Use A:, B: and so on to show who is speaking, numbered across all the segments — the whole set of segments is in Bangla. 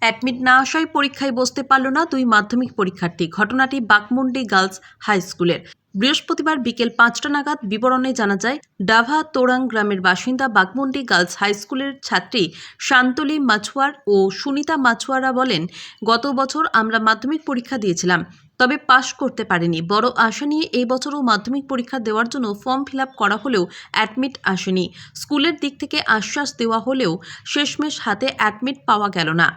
A: অ্যাডমিট না আসায় পরীক্ষায় বসতে পারল না দুই মাধ্যমিক পরীক্ষার্থী। ঘটনাটি বাঘমুন্ডি গার্লস হাই স্কুলের। বৃহস্পতিবার বিকেল ৫টা নাগাদ বিবরণে জানা যায়, ডাভা তোরাং গ্রামের বাসিন্দা বাঘমুন্ডি গার্লস হাই স্কুলের ছাত্রী শান্তলী মাছুয়ার ও সুনিতা মাছুয়ারা বলেন, গত বছর আমরা মাধ্যমিক পরীক্ষা দিয়েছিলাম, তবে পাশ করতে পারিনি। বড় আশা নিয়ে এই বছরও মাধ্যমিক পরীক্ষা দেওয়ার জন্য ফর্ম ফিল আপ করা হলেও অ্যাডমিট আসেনি। স্কুলের দিক থেকে আশ্বাস দেওয়া হলেও শেষমেশ হাতে অ্যাডমিট পাওয়া গেল না।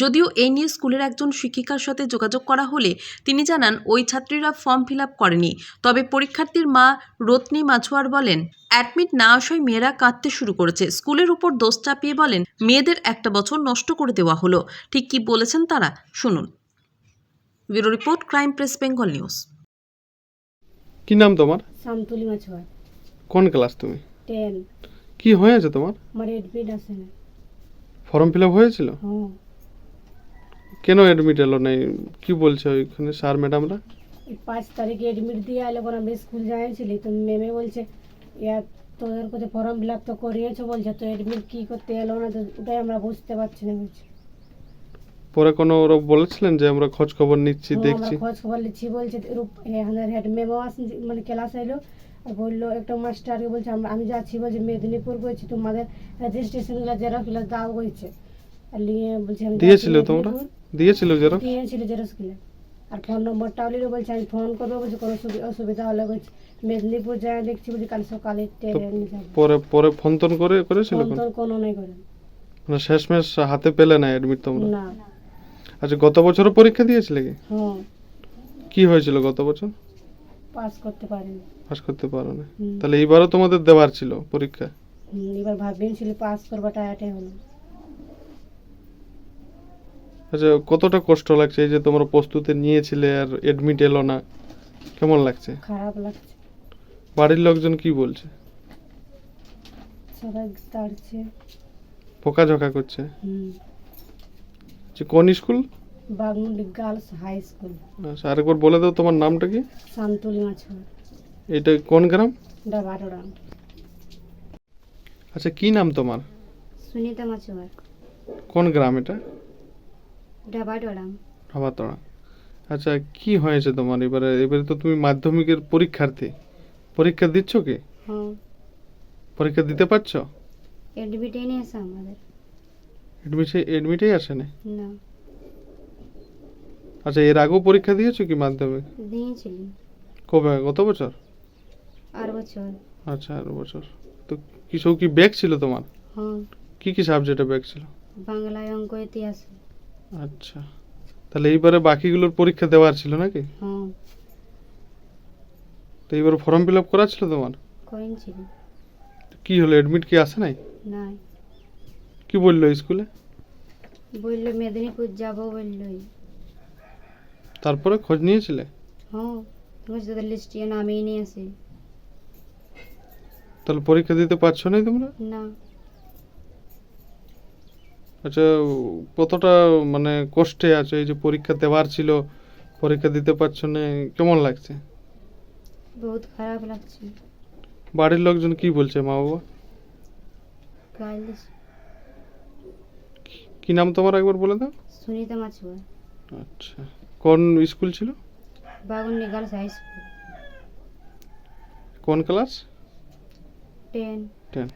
A: যদিও এই নিয়ে স্কুলের একজন শিক্ষিকার সাথে যোগাযোগ করা হলে তিনি জানান ওই ছাত্রীরা ফর্ম ফিল আপ করেনি। তবে পরীক্ষার্থীর মা রত্নী মাছুয়ার বলেন, অ্যাডমিট না আসায় মেয়েরা কাঁদতে শুরু করেছে। স্কুলের উপর দোষ চাপিয়ে বলেন, মেয়েদের একটা বছর নষ্ট করে দেওয়া হলো। ঠিক কি বলেছেন তারা, শুনুন। Bureau report, crime press, Bengal news.
B: কি নাম তোমার?
C: শান্তলী মাছুয়া।
B: কোন ক্লাস তুমি?
C: 10।
B: কি হয়েছে তোমার?
C: আমার এডমিট আসে না।
B: ফর্ম ফিল আপ হয়েছিল?
C: হ্যাঁ,
B: কেন এডমিট এলো না? কি বলছে ওইখানে স্যার ম্যাডামরা?
C: 5 তারিখে এডমিট দিয়ে আইলে পর আমি স্কুল যাইছিলি, তো ম্যামে বলছে তোদের কাছে ফর্ম ফিল আপ তো করিয়েছো বলছে, তো এডমিট কি করতে এলো না, তো ওটাই আমরা বুঝতে পারছি না বলছে।
B: পরে কোনো ওরা বলেছিলেন যে আমরা খোঁজ খবর নিচ্ছি,
C: আমরা
B: দেখছি?
C: খোঁজ খবর নিচ্ছি বলছে। আমাদের হেড ম্যামও আসেন, মানে ক্লাস এলো আর বললো, একটা মাস্টারকে বলছে আমি যাচ্ছি বলছে মেদিনীপুর বলছি, তোমাদের রেজিস্ট্রেশনগুলো জেরক্সগুলো দাও বলছে। আর নিয়ে বলছে আমি
B: দিয়েছিল তোমরা? দিয়েছিল জেরক্স?
C: দিয়েছিল জেরক্সগুলো। আর ফোন নম্বরটাও নিল, বলছে আমি ফোন করবো বলছে, কোনো অসুবিধা হলে বলছে মেদিনীপুর যায় দেখছি বলছে, কাল সকালে ট্রেনে যাবো।
B: পরে পরে ফোন টোন করেছিল?
C: ফোন তোর কোনো নাই করে
B: মানে শেষমেশ হাতে পেলে না এডমিট তোমরা?
C: না।
B: আচ্ছা, গত বছরও পরীক্ষা দিয়েছিলে কি?
C: হ্যাঁ,
B: কি হয়েছিল গত বছর?
C: পাস করতে পারিনি।
B: পাস করতে পারো না? তাহলে এইবারও তোমাদের দেওয়ার ছিল পরীক্ষা?
C: এবার ভাবছিলি পাস করবাটা এটাই হলো।
B: আচ্ছা, কতটা কষ্ট লাগছে এই যে তোমরা প্রস্তুতি নিয়েছিলে আর এডমিট এলো না, কেমন লাগছে?
C: খারাপ লাগছে।
B: বাড়ির লোকজন কি বলছে?
C: সবাই তাড়ছে।
B: বকাঝকা করছে? যে কোন school?
C: Baghmundi girls high school.
B: আচ্ছা, আরেকবার বলে দাও তোমার নামটা কি?
C: শান্তলী মাছুয়া।
B: এটা কোন গ্রাম?
C: ডাভা তোরাং।
B: আচ্ছা, কি নাম তোমার?
C: সুনিতা মাছুয়া।
B: কোন গ্রাম এটা?
C: ডাভা তোরাং।
B: ভাবাতড়া। আচ্ছা, কি হয়েছে তোমার এবারে? এবারে তো তুমি মাধ্যমিকের পরীক্ষার্থী, পরীক্ষা দিচ্ছ কি?
C: হ্যাঁ,
B: পরীক্ষা দিতে পারছো?
C: এডমিট এনে আসে আমাদের।
B: এডমিটেই আসে না?
C: না,
B: আচ্ছা, এর আগেও পরীক্ষা দিয়েছো কি মাধ্যমিক?
C: দিয়েছিলি
B: কবে, গত বছর?
C: আর বছর।
B: আচ্ছা, আর বছর। তো কি সব কি ব্যাক ছিল তোমার?
C: হ্যাঁ,
B: কি কি সাবজেক্টে ব্যাক ছিল?
C: বাংলায়, অঙ্ক, ইতিহাস।
B: আচ্ছা, তাহলে এইবারে বাকিগুলোর পরীক্ষা দেওয়ার ছিল নাকি?
C: হ্যাঁ,
B: তো এইবার ফর্ম ফিল আপ করা ছিল তোমার?
C: করেছিলি।
B: কি হলো, এডমিট কি আসে নাই?
C: না,
B: কি বললো স্কুলে?
C: বললো মেদিনীপুর যাবো বললোই।
B: তারপরে খোঁজ নিয়েছিলে?
C: হ্যাঁ, তোমার সাথে লিস্টে নামিয়ে নিয়ে আসি।
B: তাহলে পরীক্ষা দিতে পারছো না তোমরা?
C: না,
B: আচ্ছা, কতটা মানে কষ্টে আছো? এই যে পরীক্ষা দেওয়ার ছিল, পরীক্ষা দিতে পারছো না, কেমন লাগছে?
C: বহুত খারাপ লাগছে।
B: বাড়ির লোকজন কি বলছে, মা বাবা?
C: গাল দিছে।
B: কি নাম তোমার একবার বলে দাও?
C: সুনিতা মাছুয়া।
B: আচ্ছা, কোন স্কুল ছিল?
C: Baghmundi girls high school.
B: কোন ক্লাস?
C: 10।
B: 10।